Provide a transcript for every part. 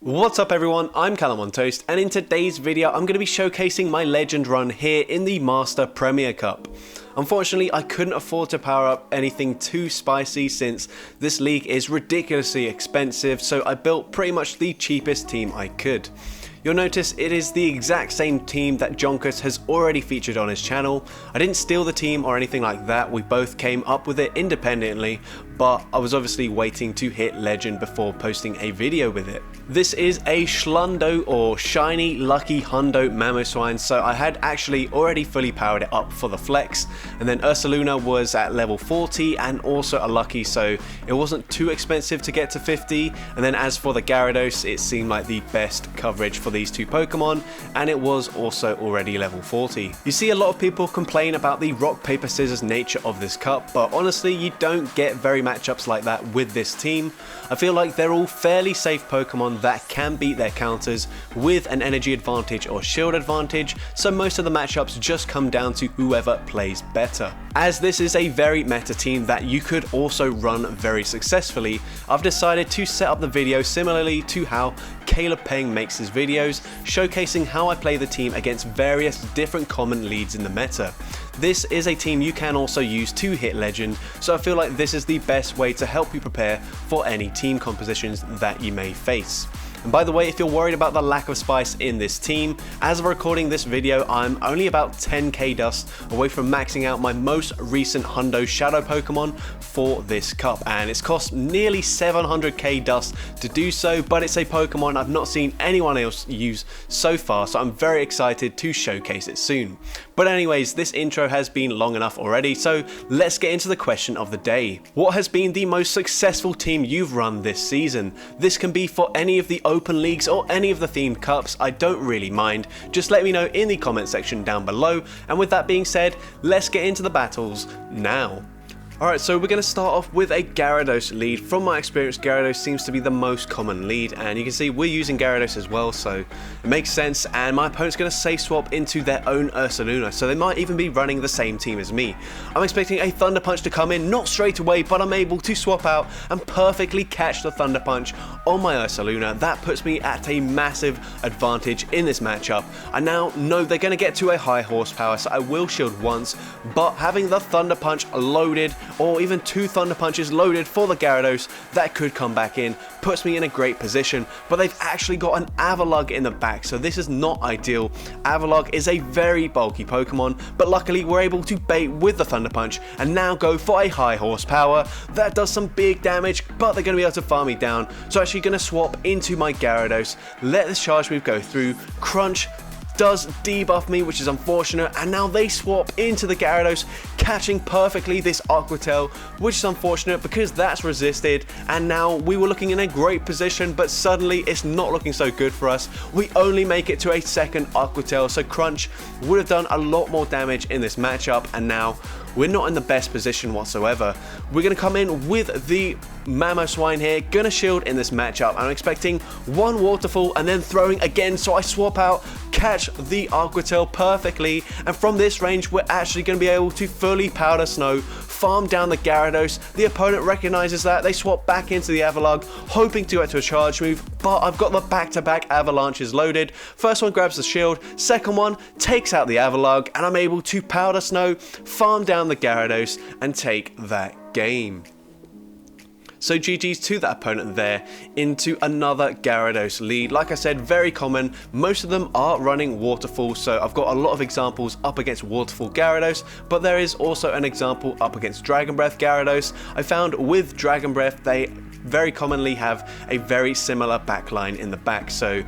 What's up everyone, I'm CallumOnToast, and in today's video I'm going to be showcasing my legend run here in the Master Premier Cup. Unfortunately, I couldn't afford to power up anything too spicy since this league is ridiculously expensive, so I built pretty much the cheapest team I could. You'll notice it is the exact same team that Jonkus has already featured on his channel. I didn't steal the team or anything like that, we both came up with it independently, but I was obviously waiting to hit legend before posting a video with it. This is a Shlundo or shiny lucky hundo Mamoswine, so I had actually already fully powered it up for the flex, and then Ursaluna was at level 40 and also a lucky, so it wasn't too expensive to get to 50, and then as for the Gyarados, it seemed like the best coverage for these two Pokemon, and it was also already level 40. You see a lot of people complain about the rock paper scissors nature of this cup, but honestly you don't get very matchups like that with this team. I feel like they're all fairly safe Pokemon that can beat their counters with an energy advantage or shield advantage, so most of the matchups just come down to whoever plays better. As this is a very meta team that you could also run very successfully, I've decided to set up the video similarly to how Caleb Peng makes his videos, showcasing how I play the team against various different common leads in the meta. This is a team you can also use to hit legend, so I feel like this is the best way to help you prepare for any team compositions that you may face. And by the way, if you're worried about the lack of spice in this team, as of recording this video, I'm only about 10k dust away from maxing out my most recent hundo shadow Pokemon for this cup, and it's cost nearly 700k dust to do so, but it's a Pokemon I've not seen anyone else use so far, so I'm very excited to showcase it soon. But anyways, this intro has been long enough already, so let's get into the question of the day. What has been the most successful team you've run this season? This can be for any of the open leagues or any of the themed cups, I don't really mind. Just let me know in the comment section down below, and with that being said, let's get into the battles now. Alright, so we're going to start off with a Gyarados lead. From my experience, Gyarados seems to be the most common lead, and you can see we're using Gyarados as well, so it makes sense, and my opponent's going to safe swap into their own Ursaluna, so they might even be running the same team as me. I'm expecting a Thunder Punch to come in, not straight away, but I'm able to swap out and perfectly catch the Thunder Punch on my Ursaluna. That puts me at a massive advantage in this matchup. I now know they're going to get to a high horsepower, so I will shield once, but having the Thunder Punch loaded, or even two Thunder Punches loaded for the Gyarados that could come back in, puts me in a great position. But they've actually got an Avalugg in the back, so this is not ideal. Avalugg is a very bulky Pokemon, but luckily we're able to bait with the Thunder Punch and now go for a high horsepower. That does some big damage, but they're going to be able to farm me down, so actually going to swap into my Gyarados, let this charge move go through, crunch, does debuff me, which is unfortunate, and now they swap into the Gyarados, catching perfectly this Aqua Tail, which is unfortunate because that's resisted, and now we were looking in a great position, but suddenly it's not looking so good for us. We only make it to a second Aqua Tail, so Crunch would have done a lot more damage in this matchup, and now we're not in the best position whatsoever. We're going to come in with the Mamoswine here, gonna shield in this matchup. I'm expecting one Waterfall and then throwing again, so I swap out, catch the Aqua Tail perfectly, and from this range we're actually going to be able to fully powder snow, farm down the Gyarados. The opponent recognizes that, they swap back into the Avalugg, hoping to get to a charge move, but I've got the back-to-back avalanches loaded. First one grabs the shield, second one takes out the Avalugg, and I'm able to powder snow, farm down the Gyarados, and take that game. So GG's to that opponent there into another Gyarados lead. Like I said, very common. Most of them are running Waterfall, so I've got a lot of examples up against Waterfall Gyarados, but there is also an example up against Dragon Breath Gyarados. I found with Dragon Breath, they very commonly have a very similar backline in the back, so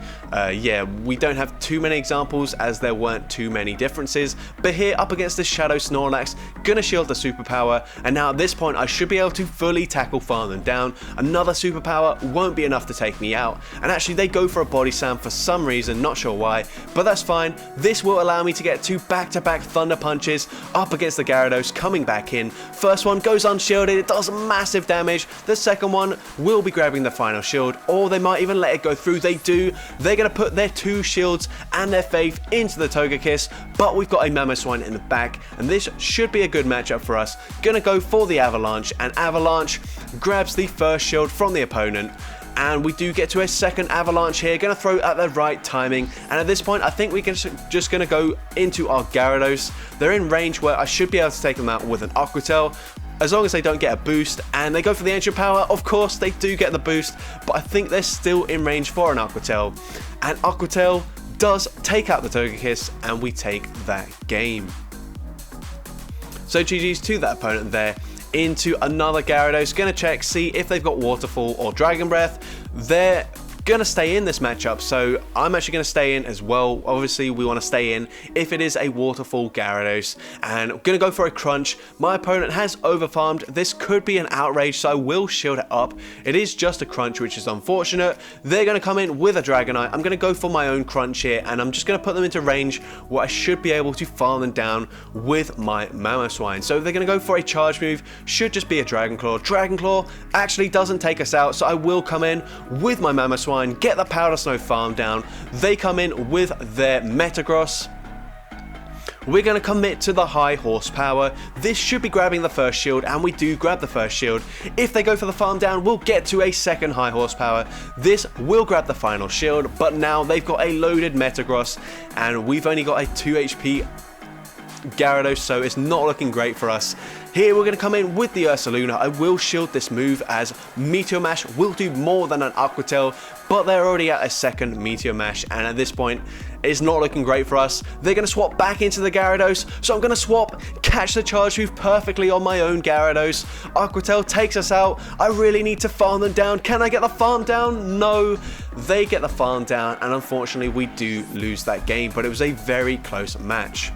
yeah, we don't have too many examples as there weren't too many differences, but here up against the Shadow Snorlax, gonna shield the superpower, and now at this point I should be able to fully tackle farm them down. Another superpower won't be enough to take me out, and actually they go for a body slam for some reason, not sure why, but that's fine. This will allow me to get two back-to-back Thunder Punches up against the Gyarados coming back in. First one goes unshielded, it does massive damage. The second one will be grabbing the final shield, or they might even let it go through. They do. They're going to put their two shields and their faith into the Togekiss, but we've got a Mamoswine in the back, and this should be a good matchup for us. Gonna go for the Avalanche, and Avalanche grabs the first shield from the opponent, and we do get to a second avalanche here. Going to throw at the right timing, and at this point I think we can just going to go into our Gyarados. They're in range where I should be able to take them out with an Aqua Tail, as long as they don't get a boost, and they go for the Ancient Power. Of course they do get the boost, but I think they're still in range for an Aqua Tail, and Aqua Tail does take out the Togekiss, and we take that game. So GG's to that opponent there. Into another Gyarados, gonna check, see if they've got Waterfall or Dragon Breath. They're gonna stay in this matchup, so I'm actually gonna stay in as well. Obviously we want to stay in if it is a Waterfall Gyarados, and I'm gonna go for a Crunch. My opponent has overfarmed. This could be an Outrage, so I will shield it up. It is just a Crunch, which is unfortunate. They're gonna come in with a Dragonite. I'm gonna go for my own Crunch here, and I'm just gonna put them into range where I should be able to farm them down with my Mamoswine. So they're gonna go for a charge move, should just be a Dragon Claw. Dragon Claw actually doesn't take us out, so I will come in with my Mamoswine, get the Powder Snow farm down. They come in with their Metagross. We're going to commit to the high horsepower. This should be grabbing the first shield, and we do grab the first shield. If they go for the farm down, we'll get to a second high horsepower. This will grab the final shield, but now they've got a loaded Metagross, and we've only got a 2 HP Gyarados, so it's not looking great for us. Here we're going to come in with the Ursaluna. I will shield this move, as Meteor Mash will do more than an Aqua Tail, but they're already at a second Meteor Mash, and at this point it's not looking great for us. They're going to swap back into the Gyarados, so I'm going to swap, catch the charge move perfectly on my own Gyarados. Aqua Tail takes us out. I really need to farm them down. Can I get the farm down? No. They get the farm down, and unfortunately we do lose that game, but it was a very close match.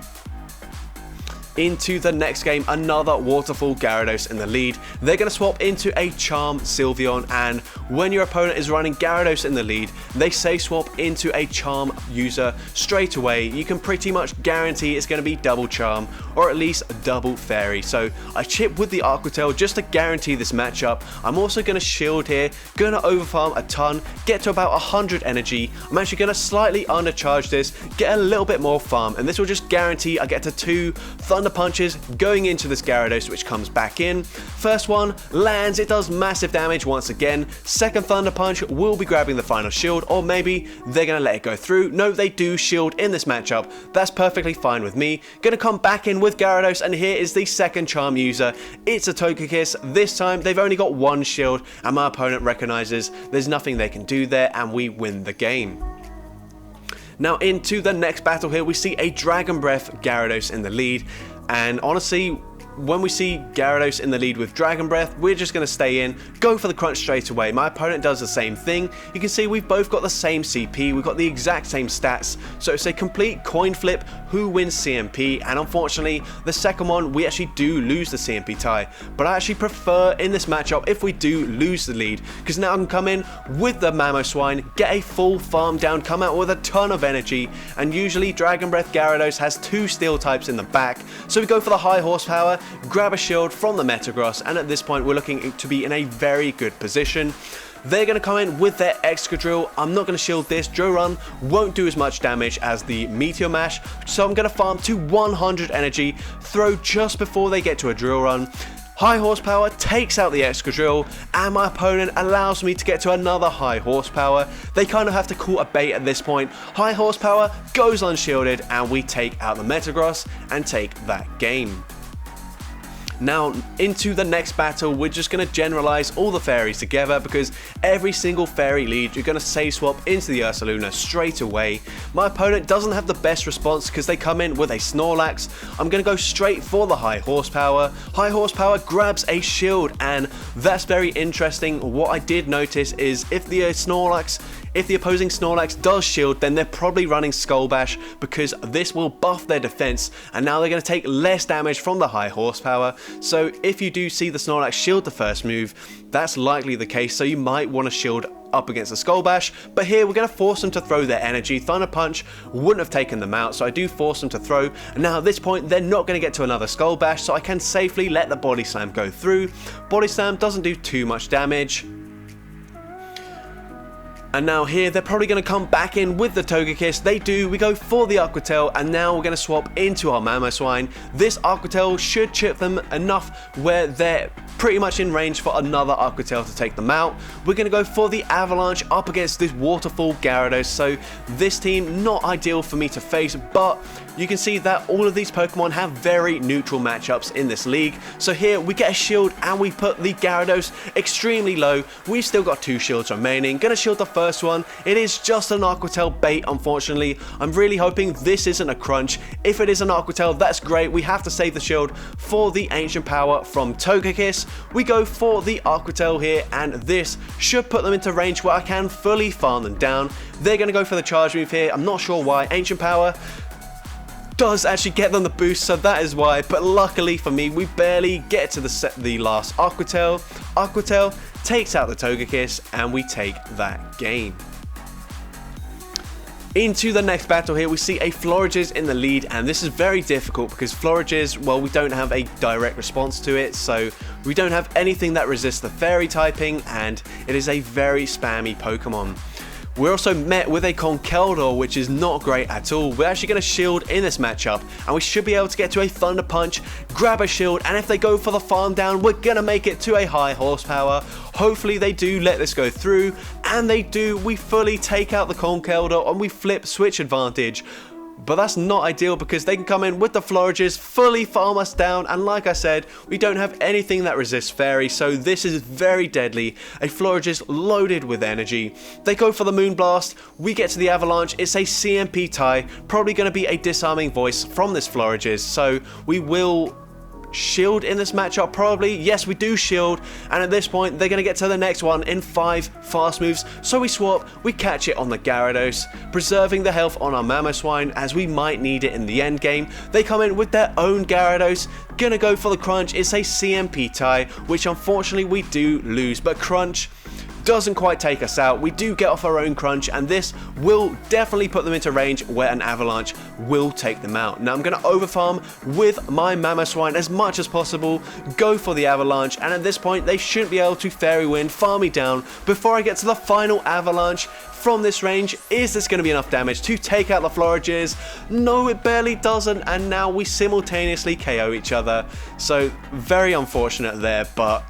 Into the next game, another Waterfall Gyarados in the lead. They're going to swap into a Charm Sylveon, and when your opponent is running Gyarados in the lead, they say swap into a Charm user straight away. You can pretty much guarantee it's going to be double Charm, or at least double Fairy. So I chip with the Aqua Tail just to guarantee this matchup. I'm also going to shield here, going to overfarm a ton, get to about 100 energy. I'm actually going to slightly undercharge this, get a little bit more farm, and this will just guarantee I get to 2 Thunder Punches going into this Gyarados, which comes back in. First one lands, it does massive damage once again. Second Thunder Punch will be grabbing the final shield, or maybe they're going to let it go through. No, they do shield in this matchup. That's perfectly fine with me. Going to come back in with Gyarados, and here is the second Charm user. It's a Togekiss. This time they've only got 1 shield, and my opponent recognizes there's nothing they can do there, and we win the game. Now into the next battle here, we see a Dragon Breath Gyarados in the lead, and honestly, when we see Gyarados in the lead with Dragon Breath, we're just going to stay in, go for the Crunch straight away. My opponent does the same thing. You can see we've both got the same CP, we've got the exact same stats, so it's a complete coin flip who wins CMP, and unfortunately the second one we actually do lose the CMP tie, but I actually prefer in this matchup if we do lose the lead, because now I can come in with the Mamoswine, get a full farm down, come out with a ton of energy, and usually Dragon Breath Gyarados has 2 steel types in the back, so we go for the high horsepower, grab a shield from the Metagross, and at this point we're looking to be in a very good position. They're going to come in with their Excadrill. I'm not going to shield this. Drill Run won't do as much damage as the Meteor Mash, so I'm going to farm to 100 energy, throw just before they get to a Drill Run. High horsepower takes out the Excadrill, and my opponent allows me to get to another high horsepower. They kind of have to call a bait at this point. High horsepower goes unshielded, and we take out the Metagross and take that game. Now into the next battle, we're just going to generalize all the fairies together, because every single fairy lead you're going to say swap into the Ursaluna straight away. My opponent doesn't have the best response because they come in with a Snorlax. I'm going to go straight for the high horsepower. High horsepower grabs a shield, and that's very interesting. What I did notice is if the opposing Snorlax does shield, then they're probably running Skull Bash, because this will buff their defense, and now they're going to take less damage from the high horsepower. So if you do see the Snorlax shield the first move, that's likely the case, so you might want to shield up against the Skull Bash, but here we're going to force them to throw their energy. Thunder Punch wouldn't have taken them out, so I do force them to throw, and now at this point they're not going to get to another Skull Bash, so I can safely let the Body Slam go through. Body Slam doesn't do too much damage. And now here, they're probably going to come back in with the Togekiss. They do. We go for the Aqua Tail, and now we're going to swap into our Mamoswine. This Aqua Tail should chip them enough where they're pretty much in range for another Aqua Tail to take them out. We're going to go for the Avalanche up against this Waterfall Gyarados. So this team, not ideal for me to face, but you can see that all of these Pokemon have very neutral matchups in this league. So here we get a shield and we put the Gyarados extremely low. We've still got 2 shields remaining. Gonna shield the first one. It is just an Aqua Tail bait, unfortunately. I'm really hoping this isn't a crunch. If it is an Aqua Tail, that's great. We have to save the shield for the Ancient Power from Togekiss. We go for the Aqua Tail here, and this should put them into range where I can fully farm them down. They're gonna go for the charge move here. I'm not sure why. Ancient Power does actually get them the boost, so that is why, but luckily for me, we barely get to the last Aqua Tail. Aqua Tail takes out the Togekiss, and we take that game. Into the next battle here, we see a Florges in the lead, and this is very difficult because Florges, well, we don't have a direct response to it, so we don't have anything that resists the Fairy typing, and it is a very spammy Pokemon. We're also met with a Conkeldurr, which is not great at all. We're actually going to shield in this matchup, and we should be able to get to a Thunder Punch, grab a shield, and if they go for the farm down, we're going to make it to a high horsepower. Hopefully they do let this go through, and they do. We fully take out the Conkeldurr, and we flip switch advantage. But that's not ideal because they can come in with the Florges, fully farm us down, and like I said, we don't have anything that resists Fairy, so this is very deadly. A Florges loaded with energy. They go for the Moonblast, we get to the Avalanche, it's a CMP tie, probably going to be a disarming voice from this Florges, so we will shield in this matchup probably. Yes, we do shield, and at this point they're going to get to the next one in 5 fast moves, so we swap, we catch it on the Gyarados, preserving the health on our Mamoswine as we might need it in the end game. They come in with their own Gyarados, gonna go for the Crunch. It's a CMP tie, which unfortunately we do lose, but Crunch doesn't quite take us out. We do get off our own Crunch, and this will definitely put them into range where an Avalanche will take them out. Now I'm going to overfarm with my Mamoswine as much as possible, go for the Avalanche, and at this point they shouldn't be able to Fairy Wind, farm me down before I get to the final Avalanche. From this range, is this going to be enough damage to take out the Florges? No, it barely doesn't, and now we simultaneously KO each other. So very unfortunate there, but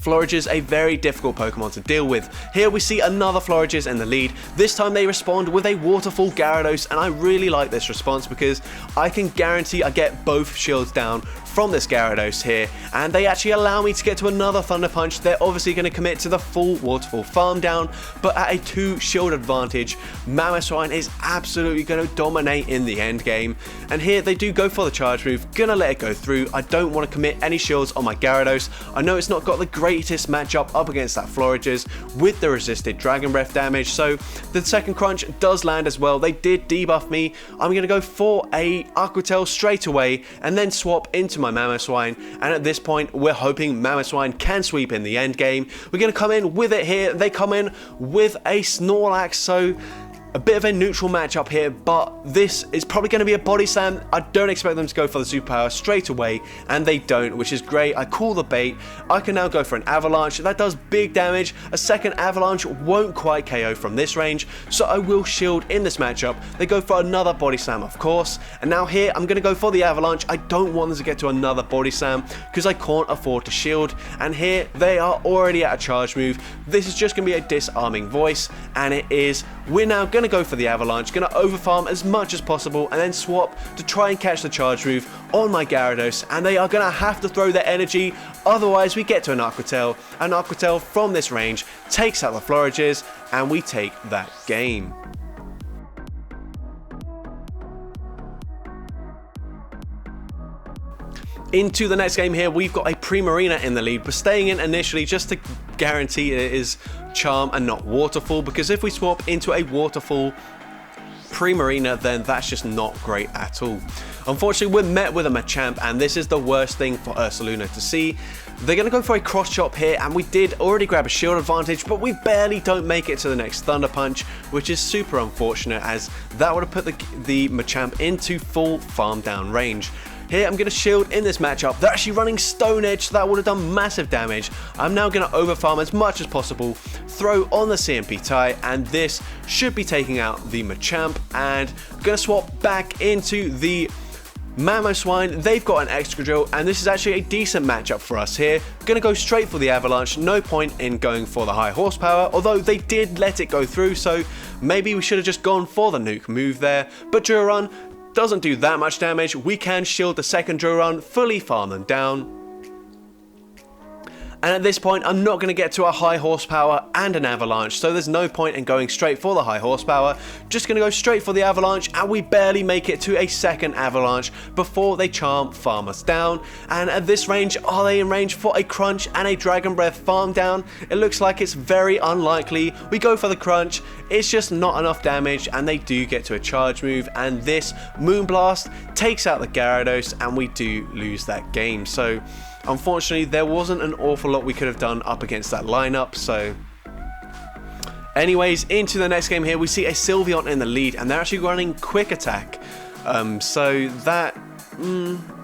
Florges, a very difficult Pokemon to deal with. Here we see another Florges in the lead. This time they respond with a Waterfall Gyarados, and I really like this response because I can guarantee I get both shields down from this Gyarados here, and they actually allow me to get to another Thunder Punch. They're obviously going to commit to the full Waterfall farm down, but at a 2 shield advantage, Mamoswine is absolutely going to dominate in the end game. And here they do go for the charge move, gonna let it go through. I don't want to commit any shields on my Gyarados. I know it's not got the greatest matchup up against that Florges with the resisted Dragon Breath damage, so the second Crunch does land as well. They did debuff me. I'm going to go for a Aqua Tail straight away and then swap into my Mamoswine, and at this point we're hoping Mamoswine can sweep in the end game. We're going to come in with it here. They come in with a Snorlax, so a bit of a neutral matchup here, but this is probably going to be a body slam. I don't expect them to go for the superpower straight away, and they don't, which is great. I call the bait. I can now go for an Avalanche. That does big damage. A second Avalanche won't quite KO from this range, so I will shield in this matchup. They go for another body slam, of course, and now here I'm going to go for the Avalanche. I don't want them to get to another body slam because I can't afford to shield, and here they are already at a charge move. This is just going to be a disarming voice, and it is. We're now going to go for the Avalanche, going to overfarm as much as possible and then swap to try and catch the charge move on my Gyarados, and they are going to have to throw their energy, otherwise we get to an Aqua Tail. An Aqua Tail from this range takes out the Florges, and we take that game. Into the next game here, we've got a Primarina in the lead, but staying in initially just to guarantee it is Charm and not Waterfall, because if we swap into a Waterfall Primarina, then that's just not great at all. Unfortunately, we're met with a Machamp, and this is the worst thing for Ursaluna to see. They're going to go for a cross chop here, and we did already grab a shield advantage, but we barely don't make it to the next Thunder Punch, which is super unfortunate, as that would have put the Machamp into full farm down range. here I'm going to shield in this matchup. They're actually running Stone Edge, so that would have done massive damage. I'm now going to overfarm as much as possible, throw on the CMP tie, and this should be taking out the Machamp, and I'm going to swap back into the Mamoswine. They've got an Excadrill, and this is actually a decent matchup for us here. Gonna go straight for the Avalanche, no point in going for the high horsepower, although they did let it go through, so maybe we should have just gone for the nuke move there. But Drill Run doesn't do that much damage. We can shield the second Drill Run, fully farm them down. And at this point, I'm not going to get to a high horsepower and an Avalanche, so there's no point in going straight for the high horsepower. Just going to go straight for the Avalanche, and we barely make it to a second Avalanche before they Charm farm us down. And at this range, are they in range for a Crunch and a Dragon Breath farm down? It looks like it's very unlikely. We go for the Crunch, it's just not enough damage, and they do get to a charge move, and this Moonblast takes out the Gyarados, and we do lose that game. So unfortunately, there wasn't an awful lot we could have done up against that lineup, so anyways, into the next game here, we see a Sylveon in the lead, and they're actually running Quick Attack, so that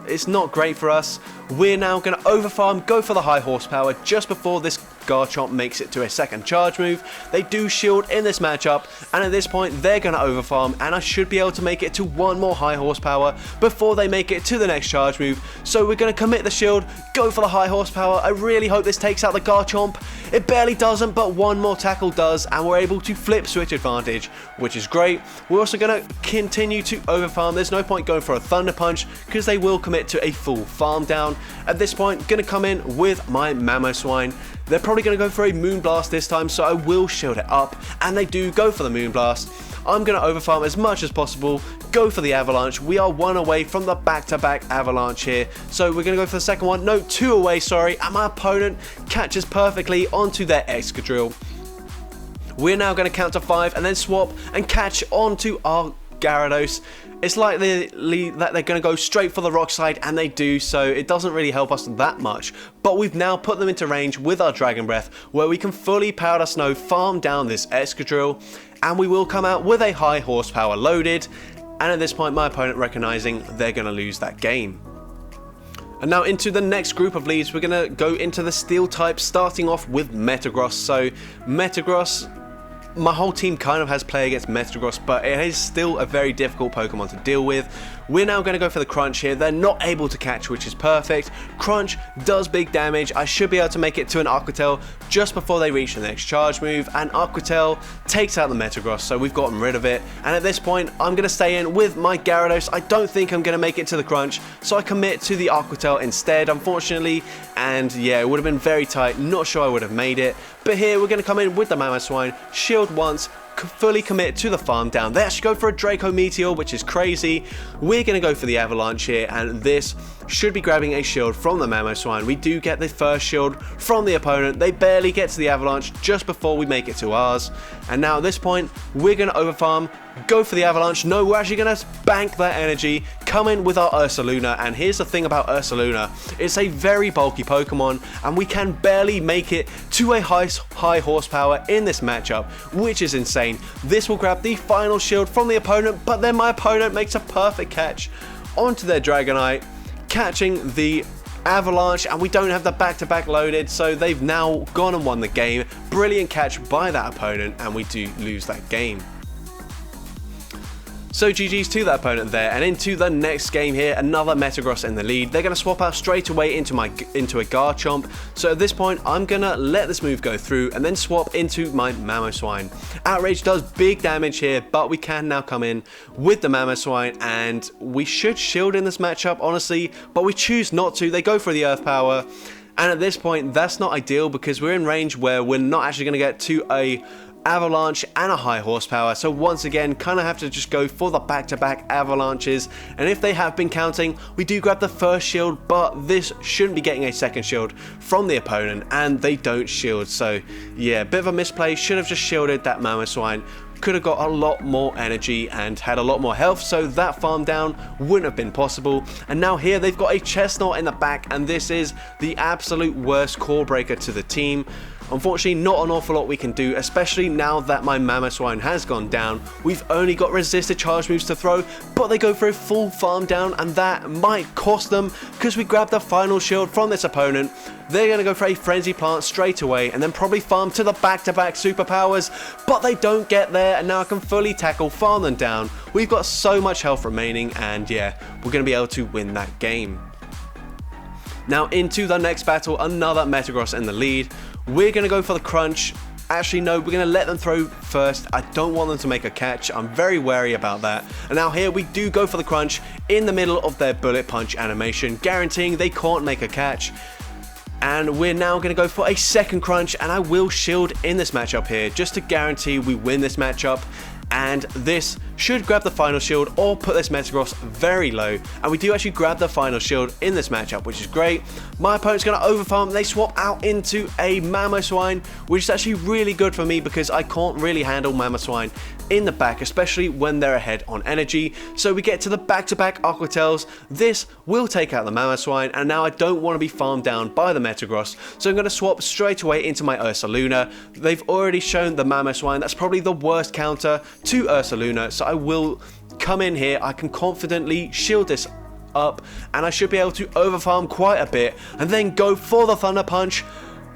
it's not great for us. We're now going to overfarm, go for the high horsepower just before this Garchomp makes it to a second charge move. They do shield in this matchup, and at this point they're going to overfarm, and I should be able to make it to one more high horsepower before they make it to the next charge move. So we're going to commit the shield, go for the high horsepower. I really hope this takes out the Garchomp. It barely doesn't, but one more tackle does, and we're able to flip switch advantage, which is great. We're also going to continue to overfarm. There's no point going for a Thunder Punch because they will commit to a full farm down. At this point, going to come in with my Mamoswine. They're probably going to go for a Moonblast this time, so I will shield it up, and they do go for the Moonblast. I'm going to overfarm as much as possible, go for the Avalanche. We are one away from the back-to-back Avalanche here, so we're going to go for the second one. No, two away, sorry, and my opponent catches perfectly onto their Excadrill. We're now going to count to 5 and then swap and catch onto our Gyarados. It's likely that they're going to go straight for the rock slide, and they do, so it doesn't really help us that much. But we've now put them into range with our Dragon Breath, where we can fully Powder Snow farm down this Excadrill, and we will come out with a high horsepower loaded. And at this point, my opponent recognizing they're going to lose that game. And now into the next group of leads, we're going to go into the Steel type, starting off with Metagross. So Metagross, my whole team kind of has play against Metagross, but it is still a very difficult Pokemon to deal with. We're now going to go for the Crunch here. They're not able to catch, which is perfect. Crunch does big damage. I should be able to make it to an Aquatel just before they reach the next charge move, and Aquatel takes out the Metagross, so we've gotten rid of it. And at this point, I'm going to stay in with my Gyarados. I don't think I'm going to make it to the Crunch, so I commit to the Aquatel instead, unfortunately. And yeah, it would have been very tight. Not sure I would have made it. But here, we're going to come in with the Mamoswine, shield once, fully commit to the farm down. They actually go for a Draco Meteor, which is crazy. We're going to go for the Avalanche here, and this should be grabbing a shield from the Mamoswine. We do get the first shield from the opponent. They barely get to the Avalanche just before we make it to ours. And now at this point, we're going to overfarm, go for the Avalanche. No, we're actually going to bank that energy, come in with our Ursaluna. And here's the thing about Ursaluna, it's a very bulky Pokemon, and we can barely make it to a high horsepower in this matchup, which is insane. This will grab the final shield from the opponent, but then my opponent makes a perfect catch onto their Dragonite, catching the Avalanche, and we don't have the back-to-back loaded, so they've now gone and won the game. Brilliant catch by that opponent, and we do lose that game. So GG's to that opponent there, and into the next game here, another Metagross in the lead. They're going to swap out straight away into a Garchomp, so at this point I'm going to let this move go through and then swap into my Mamoswine. Outrage does big damage here, but we can now come in with the Mamoswine, and we should shield in this matchup, honestly, but we choose not to. They go for the Earth Power, and at this point that's not ideal because we're in range where we're not actually going to get to a Avalanche and a high horsepower, so once again kind of have to just go for the back-to-back Avalanches. And if they have been counting, we do grab the first shield, but this shouldn't be getting a second shield from the opponent, and they don't shield. So yeah, bit of a misplay. Should have just shielded that Mamoswine. Could have got a lot more energy and had a lot more health, so that farm down wouldn't have been possible. And now here they've got a Chestnut in the back, and this is the absolute worst core breaker to the team. Unfortunately, not an awful lot we can do, especially now that my Mamoswine has gone down. We've only got resisted charge moves to throw, but they go for a full farm down, and that might cost them because we grabbed the final shield from this opponent. They're going to go for a Frenzy Plant straight away and then probably farm to the back-to-back superpowers, but they don't get there, and now I can fully tackle, farm them down. We've got so much health remaining, and yeah, we're going to be able to win that game. Now into the next battle, another Metagross in the lead. We're going to go for the crunch. Actually, no, we're going to let them throw first. I don't want them to make a catch. I'm very wary about that. And now here we do go for the crunch in the middle of their bullet punch animation, guaranteeing they can't make a catch. And we're now going to go for a second crunch, and I will shield in this matchup here just to guarantee we win this matchup. And this should grab the final shield or put this Metagross very low, and we do actually grab the final shield in this matchup, which is great. My opponent's going to overfarm. They swap out into a Mamoswine, which is actually really good for me because I can't really handle Mamoswine in the back, especially when they're ahead on energy. So we get to the back-to-back Aquatails. This will take out the Mamoswine, and now I don't want to be farmed down by the Metagross, so I'm going to swap straight away into my Ursaluna. They've already shown the Mamoswine. That's probably the worst counter to Ursaluna, so I will come in here. I can confidently shield this up, and I should be able to overfarm quite a bit and then go for the Thunder Punch,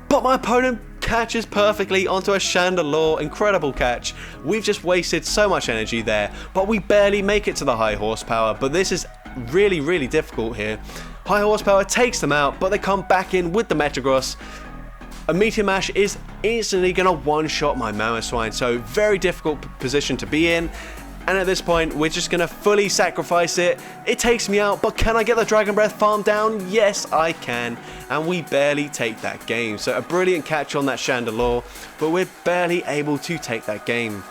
but my opponent catches perfectly onto a Chandelure. Incredible catch. We've just wasted so much energy there, but we barely make it to the high horsepower. But this is really difficult here. High horsepower takes them out, but they come back in with the Metagross. A Meteor Mash is instantly going to one-shot my Mamoswine, so very difficult position to be in. And at this point, we're just going to fully sacrifice it. It takes me out, but can I get the Dragon Breath farm down? Yes, I can. And we barely take that game. So a brilliant catch on that Chandelure, but we're barely able to take that game.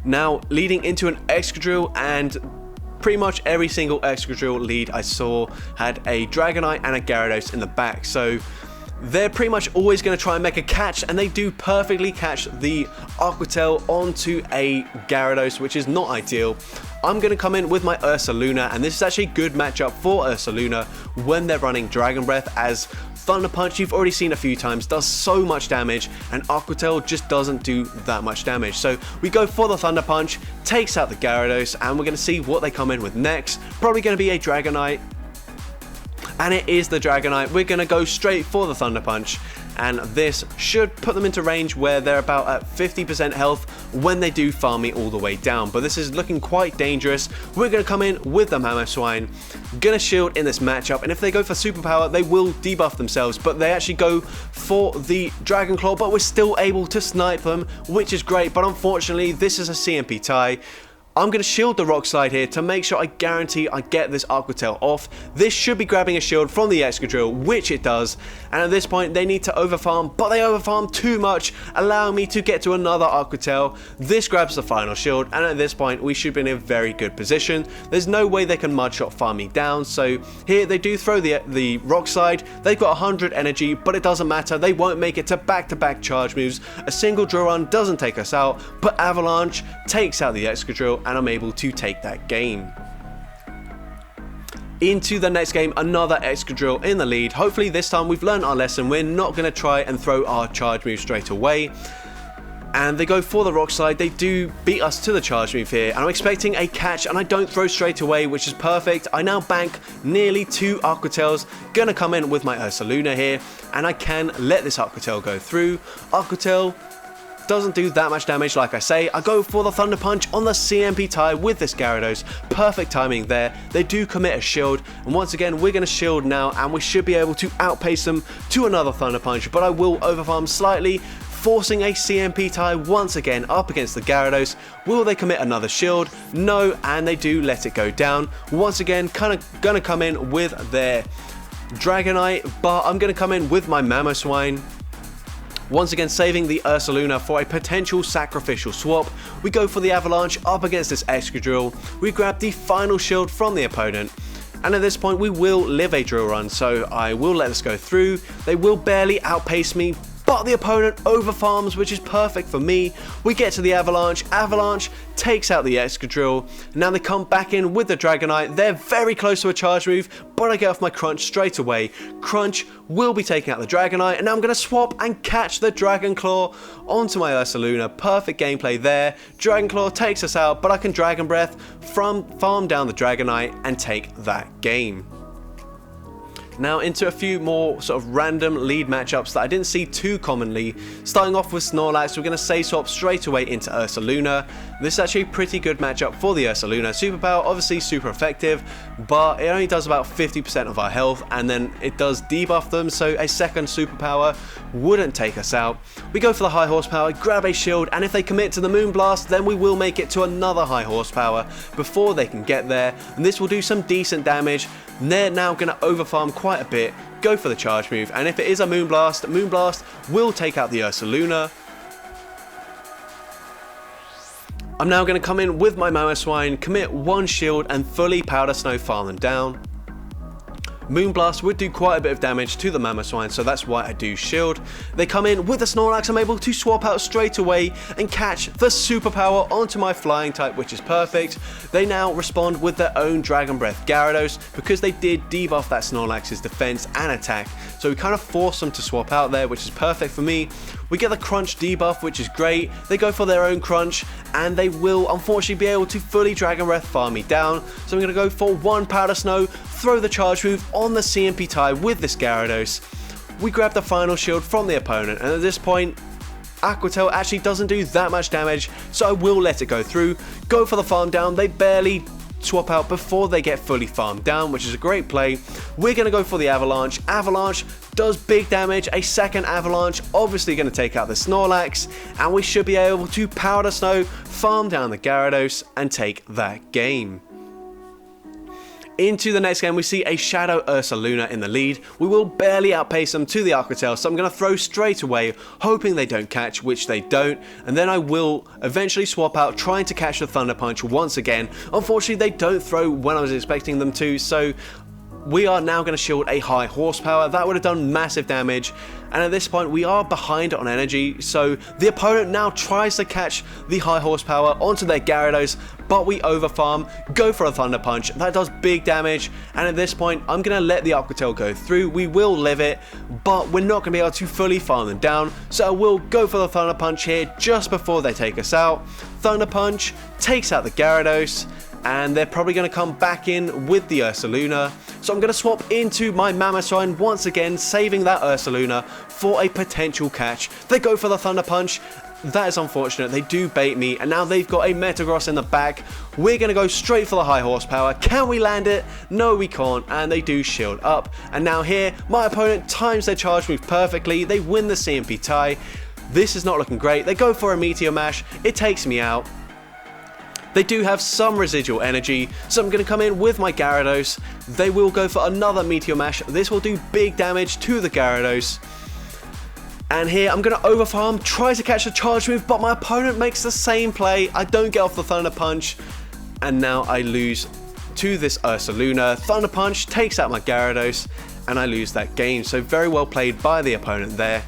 Now, leading into an Excadrill, and pretty much every single Excadrill lead I saw had a Dragonite and a Gyarados in the back. So they're pretty much always going to try and make a catch, and they do perfectly catch the Aquatail onto a Gyarados, which is not ideal. I'm going to come in with my Ursaluna, and this is actually a good matchup for Ursaluna when they're running Dragon Breath, as Thunder Punch, you've already seen a few times, does so much damage, and Aquatail just doesn't do that much damage. So we go for the Thunder Punch, takes out the Gyarados, and we're going to see what they come in with next. Probably going to be a Dragonite. And it is the Dragonite. We're going to go straight for the Thunder Punch, and this should put them into range where they're about at 50% health when they do farm me all the way down. But this is looking quite dangerous. We're going to come in with the Mamoswine, going to shield in this matchup, and if they go for Superpower, they will debuff themselves, but they actually go for the Dragon Claw, but we're still able to snipe them, which is great. But unfortunately, this is a CMP tie. I'm going to shield the Rock Slide here to make sure I guarantee I get this Aquatail off. This should be grabbing a shield from the Excadrill, which it does. And at this point, they need to overfarm, but they overfarm too much, allowing me to get to another Aquatail. This grabs the final shield, and at this point, we should be in a very good position. There's no way they can Mudshot farm me down. So here, they do throw the Rock Slide. They've got 100 energy, but it doesn't matter. They won't make it to back-to-back charge moves. A single Drill Run doesn't take us out, but Avalanche takes out the Excadrill, and I'm able to take that game. Into the next game, another Excadrill in the lead. Hopefully this time we've learned our lesson. We're not going to try and throw our charge move straight away. And they go for the Rock Slide. They do beat us to the charge move here, and I'm expecting a catch, and I don't throw straight away, which is perfect. I now bank nearly 2 Aquatails. Gonna come in with my Ursaluna here, and I can let this Aquatail go through. Aquatail doesn't do that much damage, like I say. I go for the Thunder Punch on the CMP tie with this Gyarados. Perfect timing there. They do commit a shield, and once again, we're going to shield now, and we should be able to outpace them to another Thunder Punch, but I will overfarm slightly, forcing a CMP tie once again up against the Gyarados. Will they commit another shield? No, and they do let it go down. Once again, kind of going to come in with their Dragonite, but I'm going to come in with my Mamoswine. Once again, saving the Ursaluna for a potential sacrificial swap. We go for the Avalanche up against this Excadrill. We grab the final shield from the opponent. And at this point, we will live a Drill Run, so I will let this go through. They will barely outpace me, but the opponent over farms, which is perfect for me. We get to the Avalanche, Avalanche takes out the Excadrill, now they come back in with the Dragonite. They're very close to a charge move, but I get off my Crunch straight away. Crunch will be taking out the Dragonite, and now I'm going to swap and catch the Dragon Claw onto my Ursaluna. Perfect gameplay there. Dragon Claw takes us out, but I can Dragon Breath from farm down the Dragonite and take that game. Now into a few more sort of random lead matchups that I didn't see too commonly. Starting off with Snorlax, we're going to say swap straight away into Ursaluna. This is actually a pretty good matchup for the Ursaluna. Superpower, obviously super effective, but it only does about 50% of our health, and then it does debuff them, so a second superpower wouldn't take us out. We go for the high horsepower, grab a shield, and if they commit to the Moonblast, then we will make it to another high horsepower before they can get there, and this will do some decent damage. They're now going to overfarm quite a bit, go for the charge move, and if it is a Moonblast, Moonblast will take out the Ursaluna. I'm now going to come in with my Mamoswine, commit one shield and fully Powder Snow farm them down. Moonblast would do quite a bit of damage to the Mamoswine, so that's why I do shield. They come in with the Snorlax, I'm able to swap out straight away and catch the superpower onto my flying type, which is perfect. They now respond with their own Dragon Breath Gyarados because they did debuff that Snorlax's defense and attack, so we kind of force them to swap out there, which is perfect for me. We get the Crunch debuff, which is great. They go for their own Crunch, and they will unfortunately be able to fully Dragon Breath farm me down. So I'm going to go for one Powder Snow, throw the charge move on the CMP tie with this Gyarados. We grab the final shield from the opponent, and at this point, Aqua Tail actually doesn't do that much damage, so I will let it go through. Go for the farm down. They barely swap out before they get fully farmed down, which is a great play. We're going to go for the Avalanche. Avalanche does big damage. A second Avalanche obviously going to take out the Snorlax, and we should be able to Powder Snow, farm down the Gyarados, and take that game. Into the next game, we see a Shadow Ursaluna in the lead. We will barely outpace them to the Aqua Tail, so I'm going to throw straight away, hoping they don't catch, which they don't, and then I will eventually swap out, trying to catch the Thunder Punch once again. Unfortunately, they don't throw when I was expecting them to, so we are now going to shield a high horsepower. That would have done massive damage, and at this point we are behind on energy, so the opponent now tries to catch the high horsepower onto their Gyarados, but we overfarm, go for a Thunder Punch. That does big damage, and at this point I'm going to let the Aqua Tail go through. We will live it, but we're not going to be able to fully farm them down, so I will go for the Thunder Punch here just before they take us out. Thunder Punch takes out the Gyarados, and they're probably going to come back in with the Ursaluna. So I'm going to swap into my Mamoswine once again, saving that Ursaluna for a potential catch. They go for the Thunder Punch. That is unfortunate. They do bait me, and now they've got a Metagross in the back. We're going to go straight for the high horsepower. Can we land it? No, we can't, and they do shield up. And now here, my opponent times their charge move perfectly. They win the CMP tie. This is not looking great. They go for a Meteor Mash. It takes me out. They do have some residual energy, so I'm going to come in with my Gyarados. They will go for another Meteor Mash. This will do big damage to the Gyarados. And here I'm going to overfarm, try to catch a charge move, but my opponent makes the same play. I don't get off the Thunder Punch, and now I lose to this Ursaluna. Thunder Punch takes out my Gyarados, and I lose that game. So very well played by the opponent there.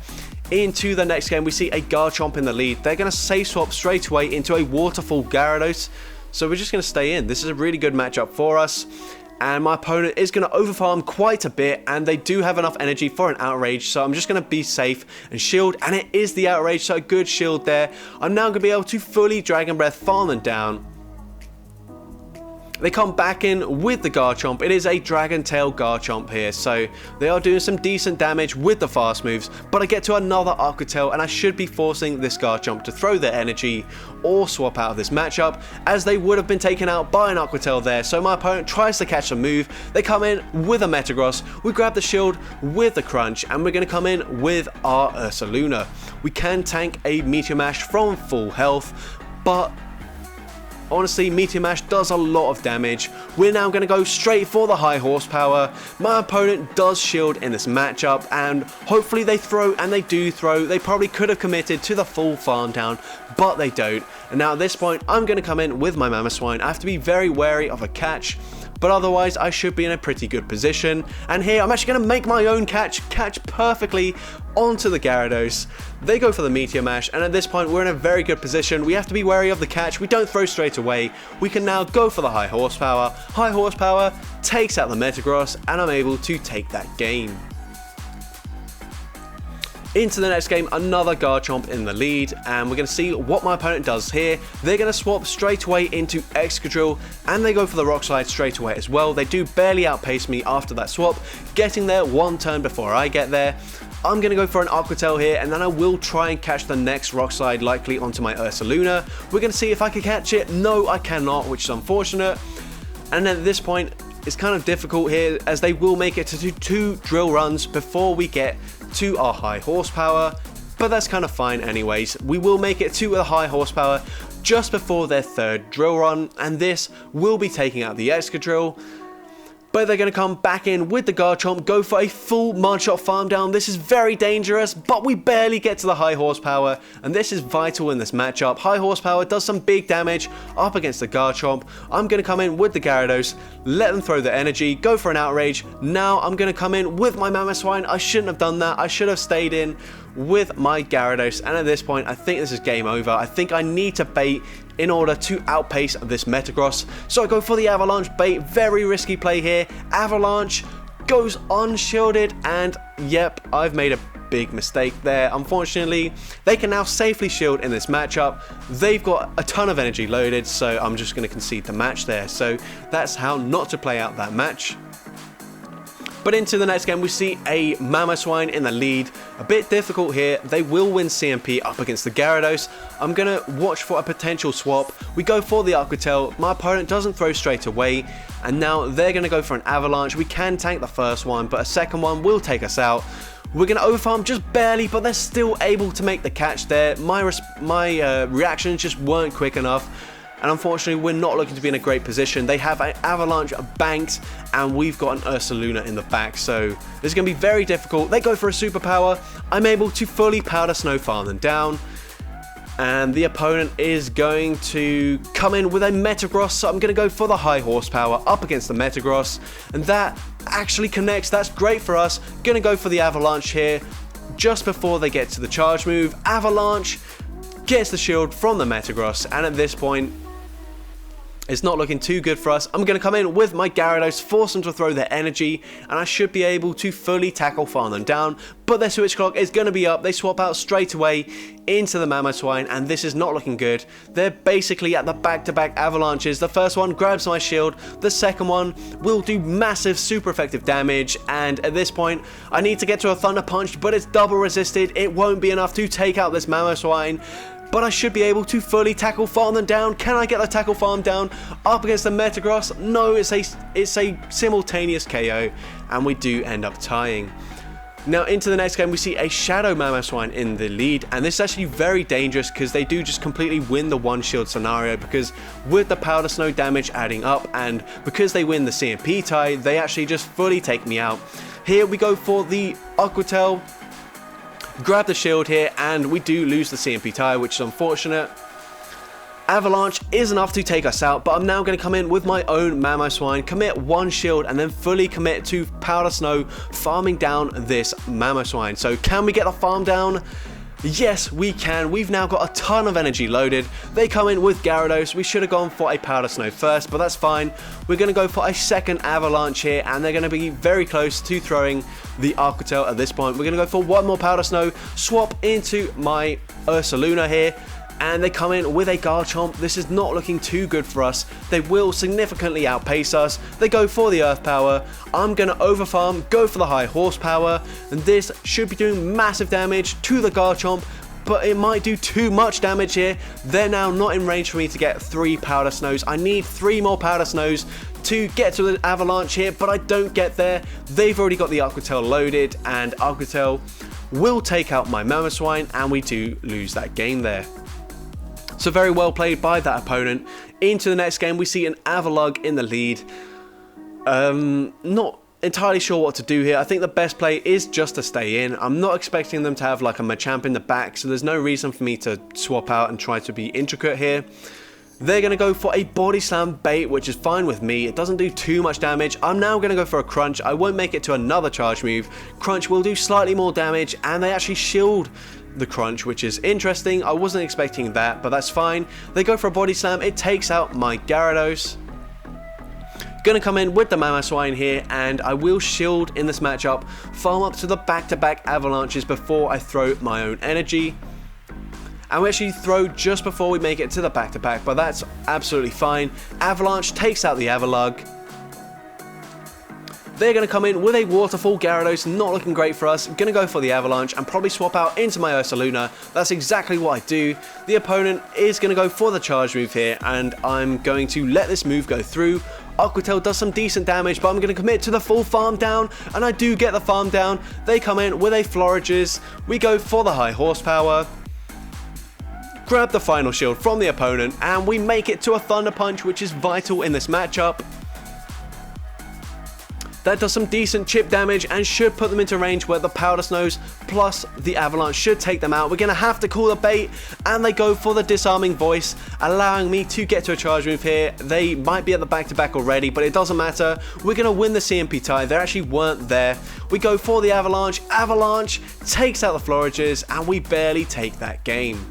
Into the next game, we see a Garchomp in the lead. They're going to safe swap straight away into a Waterfall Gyarados, so we're just going to stay in. This is a really good matchup for us, and my opponent is going to overfarm quite a bit, and they do have enough energy for an Outrage, so I'm just going to be safe and shield, and it is the Outrage, so a good shield there. I'm now going to be able to fully Dragon Breath farm them down. They come back in with the Garchomp. It is a Dragon Tail Garchomp here, so they are doing some decent damage with the fast moves, but I get to another Aqua Tail, and I should be forcing this Garchomp to throw their energy or swap out of this matchup, as they would have been taken out by an Aqua Tail there. So my opponent tries to catch a move. They come in with a Metagross. We grab the shield with the Crunch, and we're going to come in with our Ursaluna. We can tank a Meteor Mash from full health, but honestly, Meteor Mash does a lot of damage. We're now going to go straight for the high horsepower. My opponent does shield in this matchup, and hopefully they throw, and they do throw. They probably could have committed to the full farm down, but they don't. And now at this point, I'm going to come in with my Mamoswine. I have to be very wary of a catch, but otherwise I should be in a pretty good position. And here I'm actually going to make my own catch perfectly onto the Gyarados. They go for the Meteor Mash, and at this point we're in a very good position. We have to be wary of the catch. We don't throw straight away. We can now go for the high horsepower. High horsepower takes out the Metagross, and I'm able to take that game. Into the next game, another Garchomp in the lead, and we're going to see what my opponent does here. They're going to swap straight away into Excadrill, and they go for the Rock Slide straight away as well. They do barely outpace me after that swap, getting there one turn before I get there. I'm going to go for an Aqua Tail here, and then I will try and catch the next Rock Slide, likely onto my Ursaluna. We're going to see if I can catch it. No, I cannot, which is unfortunate. And at this point, it's kind of difficult here, as they will make it to 2 drill runs before we get to our high horsepower, but that's kind of fine anyways. We will make it to a high horsepower just before their 3rd drill run, and this will be taking out the Excadrill. But they're going to come back in with the Garchomp, go for a full Mudshot farm down. This is very dangerous, but we barely get to the high horsepower, and this is vital in this matchup. High horsepower does some big damage up against the Garchomp. I'm going to come in with the Gyarados, let them throw the energy, go for an Outrage. Now I'm going to come in with my Mamoswine. I shouldn't have done that. I should have stayed in with my Gyarados, and at this point I think this is game over. I think I need to bait in order to outpace this Metagross. So I go for the Avalanche bait. Very risky play here. Avalanche goes unshielded, and yep, I've made a big mistake there. Unfortunately, they can now safely shield in this matchup. They've got a ton of energy loaded, so I'm just going to concede the match there. So that's how not to play out that match. But into the next game, we see a Mamoswine in the lead. A bit difficult here. They will win CMP up against the Gyarados. I'm going to watch for a potential swap. We go for the Aqua Tail. My opponent doesn't throw straight away, and now they're going to go for an Avalanche. We can tank the first one, but a second one will take us out. We're going to overfarm just barely, but they're still able to make the catch there. My reactions just weren't quick enough. And unfortunately, we're not looking to be in a great position. They have an Avalanche banked, and we've got an Ursaluna in the back, so this is going to be very difficult. They go for a superpower. I'm able to fully Powder Snow farm them down, and the opponent is going to come in with a Metagross, so I'm going to go for the high horsepower up against the Metagross, and that actually connects. That's great for us. Going to go for the Avalanche here just before they get to the charge move. Avalanche gets the shield from the Metagross, and at this point, it's not looking too good for us. I'm going to come in with my Gyarados, force them to throw their energy, and I should be able to fully tackle farm them down, but their switch clock is going to be up. They swap out straight away into the Mamoswine, and this is not looking good. They're basically at the back-to-back avalanches. The first one grabs my shield, the second one will do massive, super effective damage, and at this point, I need to get to a Thunder Punch, but it's double resisted. It won't be enough to take out this Mamoswine, but I should be able to fully tackle farm them down. Can I get the tackle farm down up against the Metagross? No, it's a simultaneous KO, and we do end up tying. Now into the next game, we see a Shadow Mamoswine in the lead, and this is actually very dangerous because they do just completely win the one shield scenario, because with the Powder Snow damage adding up, and because they win the CMP tie, they actually just fully take me out. Here we go for the Aqua Tail. Grab the shield here, and we do lose the CMP tie, which is unfortunate. Avalanche is enough to take us out, but I'm now going to come in with my own Mamoswine, commit one shield, and then fully commit to Powder Snow, farming down this Mamoswine. So can we get the farm down? Yes, we can. We've now got a ton of energy loaded. They come in with Gyarados. We should have gone for a Powder Snow first, but that's fine. We're going to go for a second Avalanche here, and they're going to be very close to throwing the Aqua Tail at this point. We're going to go for one more Powder Snow, swap into my Ursaluna here, and they come in with a Garchomp. This is not looking too good for us. They will significantly outpace us. They go for the Earth Power. I'm going to overfarm, go for the high horsepower, and this should be doing massive damage to the Garchomp, but it might do too much damage here. They're now not in range for me to get 3 Powder Snows. I need 3 more Powder Snows to get to the Avalanche here, but I don't get there. They've already got the Aqua Tail loaded, and Aqua Tail will take out my Mamoswine, and we do lose that game there. So very well played by that opponent. Into the next game, we see an Avalugg in the lead. Not entirely sure what to do here. I think the best play is just to stay in. I'm not expecting them to have like a Machamp in the back, so there's no reason for me to swap out and try to be intricate here. They're going to go for a body slam bait, which is fine with me. It doesn't do too much damage. I'm now going to go for a crunch. I won't make it to another charge move. Crunch will do slightly more damage, and they actually shield the crunch, which is interesting. I wasn't expecting that, but that's fine. They go for a body slam. It takes out my Gyarados. Gonna come in with the Mamoswine here, and I will shield in this matchup, farm up to the back-to-back avalanches before I throw my own energy. And we actually throw just before we make it to the back-to-back, but that's absolutely fine. Avalanche takes out the Avalugg. They're going to come in with a Waterfall. Gyarados, not looking great for us. Going to go for the Avalanche and probably swap out into my Ursaluna. That's exactly what I do. The opponent is going to go for the charge move here, and I'm going to let this move go through. Aqua Tail does some decent damage, but I'm going to commit to the full farm down, and I do get the farm down. They come in with a Florages. We go for the high horsepower. Grab the final shield from the opponent, and we make it to a Thunder Punch, which is vital in this matchup. That does some decent chip damage and should put them into range where the Powder Snows plus the Avalanche should take them out. We're going to have to call the bait, and they go for the Disarming Voice, allowing me to get to a charge move here. They might be at the back-to-back already, but it doesn't matter. We're going to win the CMP tie. They actually weren't there. We go for the Avalanche. Avalanche takes out the Florages, and we barely take that game.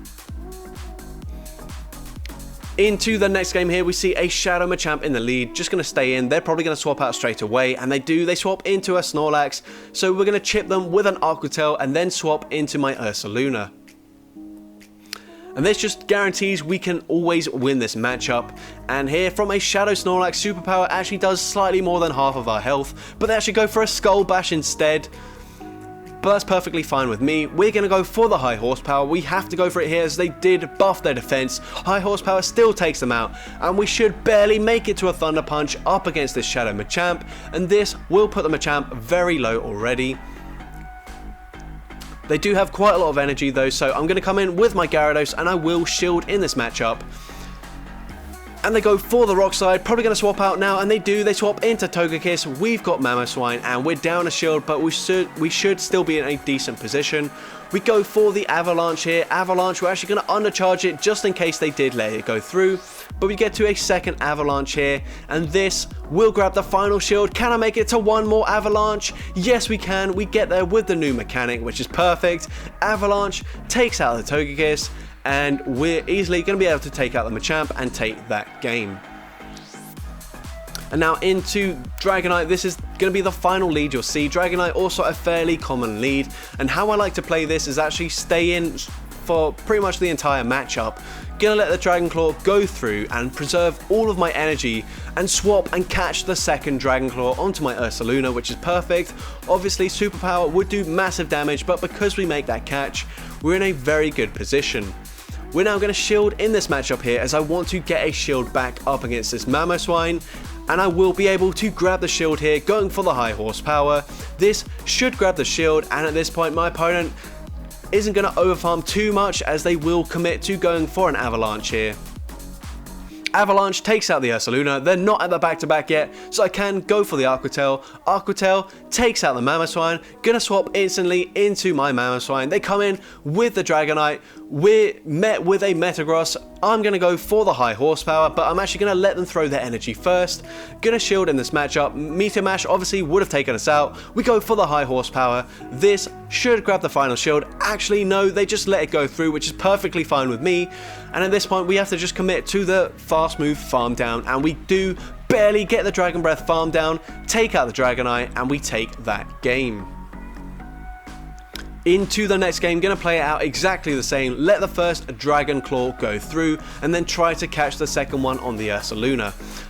Into the next game here, we see a Shadow Machamp in the lead, just going to stay in. They're probably going to swap out straight away, and they swap into a Snorlax, so we're going to chip them with an Aqua Tail and then swap into my Ursaluna. And this just guarantees we can always win this matchup. And here from a Shadow Snorlax, Superpower actually does slightly more than half of our health, but they actually go for a Skull Bash instead. But that's perfectly fine with me. We're going to go for the high horsepower. We have to go for it here as they did buff their defense. High horsepower still takes them out, and we should barely make it to a Thunder Punch up against this Shadow Machamp, and this will put the Machamp very low already. They do have quite a lot of energy though, so I'm going to come in with my Gyarados, and I will shield in this matchup. And they go for the Rock Slide, probably going to swap out now, and they swap into Togekiss. We've got Mamoswine, and we're down a shield, but we should still be in a decent position. We go for the Avalanche here. Avalanche, we're actually going to undercharge it just in case they did let it go through. But we get to a second Avalanche here, and this will grab the final shield. Can I make it to one more Avalanche? Yes, we can. We get there with the new mechanic, which is perfect. Avalanche takes out the Togekiss, and we're easily going to be able to take out the Machamp and take that game. And now into Dragonite. This is going to be the final lead you'll see. Dragonite also a fairly common lead, and how I like to play this is actually stay in for pretty much the entire matchup. Gonna let the Dragon Claw go through and preserve all of my energy and swap and catch the second Dragon Claw onto my Ursaluna, which is perfect. Obviously Superpower would do massive damage, but because we make that catch, we're in a very good position. We're now going to shield in this matchup here as I want to get a shield back up against this Mamoswine, and I will be able to grab the shield here going for the high horsepower. This should grab the shield, and at this point my opponent isn't going to overfarm too much as they will commit to going for an Avalanche here. Avalanche takes out the Ursaluna. They're not at the back-to-back yet, so I can go for the Aqua Tail. Aqua Tail takes out the Mamoswine. Gonna swap instantly into my Mamoswine. They come in with the Dragonite. We're met with a Metagross. I'm gonna go for the high horsepower, but I'm actually gonna let them throw their energy first. Gonna shield in this matchup. Meteor Mash obviously would have taken us out. We go for the high horsepower. This should grab the final shield. Actually, no, they just let it go through, which is perfectly fine with me. And at this point, we have to just commit to the fast move farm down, and we do barely get the Dragon Breath farm down, take out the Dragonite, and we take that game. Into the next game, gonna play it out exactly the same. Let the first Dragon Claw go through, and then try to catch the second one on the Ursaluna.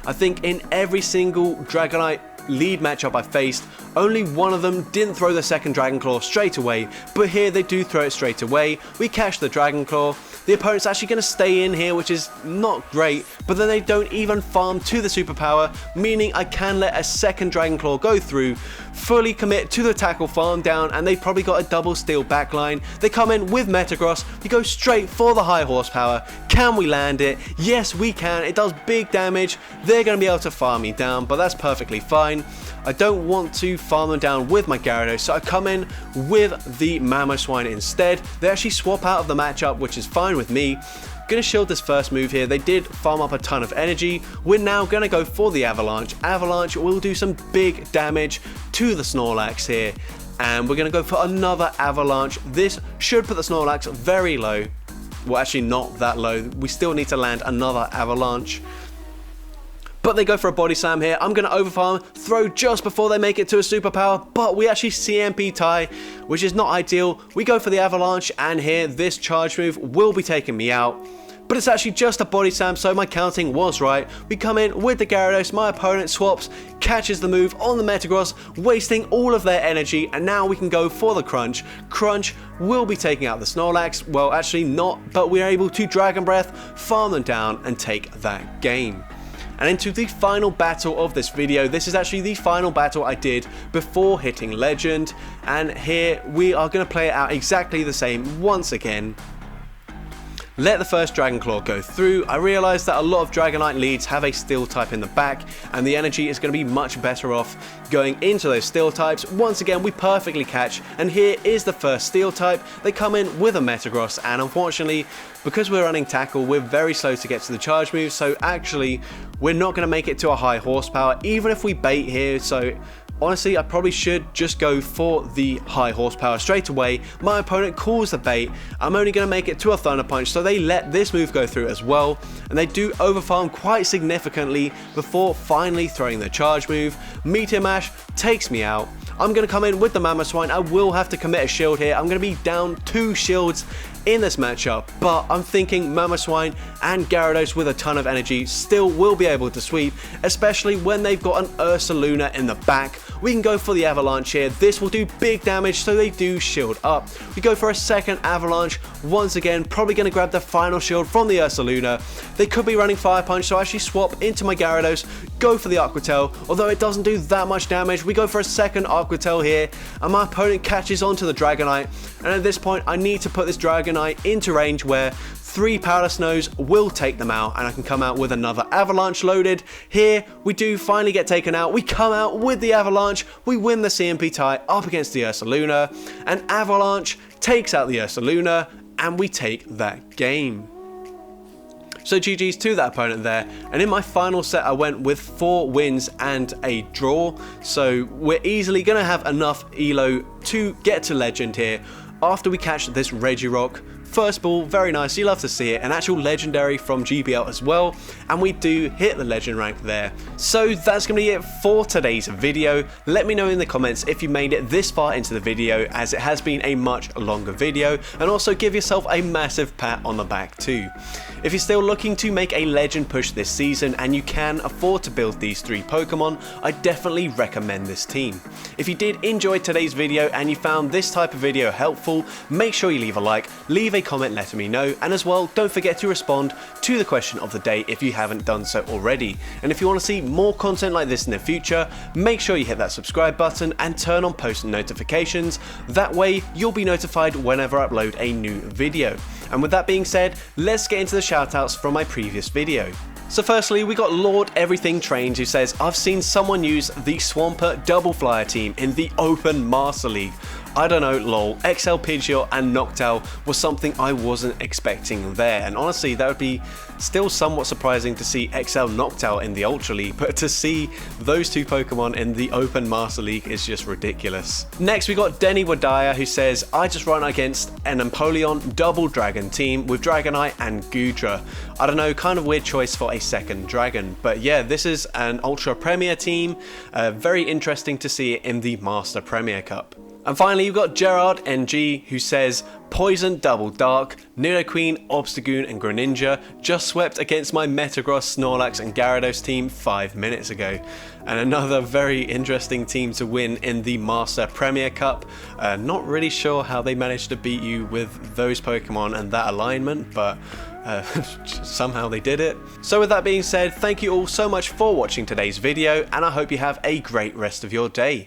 I think in every single Dragonite lead matchup I faced, only one of them didn't throw the second Dragon Claw straight away, but here they do throw it straight away. We catch the Dragon Claw. The opponent's actually going to stay in here, which is not great, but then they don't even farm to the Superpower, meaning I can let a second Dragon Claw go through, fully commit to the tackle farm down, and they've probably got a double steel backline. They come in with Metagross. We go straight for the high horsepower. Can we land it? Yes, we can. It does big damage. They're going to be able to farm me down, but that's perfectly fine. I don't want to farm them down with my Gyarados, so I come in with the Mamoswine instead. They actually swap out of the matchup, which is fine with me. Gonna shield this first move here. They did farm up a ton of energy. We're now gonna go for the Avalanche. Avalanche will do some big damage to the Snorlax here. And we're gonna go for another Avalanche. This should put the Snorlax very low. Well, actually not that low. We still need to land another Avalanche. But they go for a body slam here. I'm going to overfarm, throw just before they make it to a superpower, but we actually CMP tie, which is not ideal. We go for the Avalanche, and here this charge move will be taking me out. But it's actually just a body slam, so my counting was right. We come in with the Gyarados, my opponent swaps, catches the move on the Metagross, wasting all of their energy, and now we can go for the Crunch. Crunch will be taking out the Snorlax. Well, actually not, but we're able to Dragon Breath, farm them down, and take that game. And into the final battle of this video. This is actually the final battle I did before hitting Legend, and here we are going to play it out exactly the same once again. Let the first Dragon Claw go through. I realised that a lot of Dragonite leads have a Steel type in the back, and the energy is going to be much better off going into those Steel types. Once again, we perfectly catch, and here is the first Steel type. They come in with a Metagross, and unfortunately, because we're running Tackle, we're very slow to get to the charge move, so actually, we're not going to make it to a high horsepower, even if we bait here, so honestly, I probably should just go for the high horsepower straight away. My opponent calls the bait. I'm only going to make it to a Thunder Punch, so they let this move go through as well. And they do overfarm quite significantly before finally throwing the charge move. Meteor Mash takes me out. I'm going to come in with the Mamoswine. I will have to commit a shield here. I'm going to be down 2 shields in this matchup, but I'm thinking Mamoswine and Gyarados with a ton of energy still will be able to sweep, especially when they've got an Ursaluna in the back. We can go for the Avalanche here. This will do big damage, so they do shield up. We go for a second Avalanche. Once again, probably going to grab the final shield from the Ursaluna. They could be running Fire Punch, so I actually swap into my Gyarados, go for the Aqua Tail. Although it doesn't do that much damage, we go for a second Aqua Tail here, and my opponent catches onto the Dragonite. And at this point, I need to put this Dragonite into range where 3 Powder Snows will take them out, and I can come out with another Avalanche loaded. Here, we do finally get taken out. We come out with the Avalanche. We win the CMP tie up against the Ursaluna, and Avalanche takes out the Ursaluna, and we take that game. So GG's to that opponent there, and in my final set I went with 4 wins and a draw, so we're easily going to have enough elo to get to Legend here after we catch this Regirock. First ball, very nice, you love to see it, an actual legendary from GBL as well, and we do hit the legend rank there. So that's going to be it for today's video. Let me know in the comments if you made it this far into the video, as it has been a much longer video, and also give yourself a massive pat on the back too. If you're still looking to make a legend push this season and you can afford to build these 3 Pokemon, I definitely recommend this team. If you did enjoy today's video and you found this type of video helpful, make sure you leave a like, leave a comment letting me know, and as well, don't forget to respond to the question of the day if you haven't done so already. And if you want to see more content like this in the future, make sure you hit that subscribe button and turn on post notifications. That way you'll be notified whenever I upload a new video. And with that being said, let's get into the shoutouts from my previous video. So firstly, we got Lord Everything Trained, who says, I've seen someone use the Swampert Double Flyer team in the Open Master League. I don't know, lol. XL Pidgeot and Noctowl was something I wasn't expecting there, and honestly that would be still somewhat surprising to see XL Noctowl in the Ultra League, but to see those 2 Pokemon in the Open Master League is just ridiculous. Next we got Denny Wadaya, who says, I just run against an Empoleon Double Dragon team with Dragonite and Goodra. I don't know, kind of weird choice for a second dragon, but yeah, this is an Ultra Premier team, very interesting to see it in the Master Premier Cup. And finally, you've got Gerard NG, who says, Poison Double Dark, Nidoqueen, Obstagoon and Greninja just swept against my Metagross, Snorlax and Gyarados team 5 minutes ago. And another very interesting team to win in the Master Premier Cup. Not really sure how they managed to beat you with those Pokemon and that alignment, but somehow they did it. So with that being said, thank you all so much for watching today's video, and I hope you have a great rest of your day.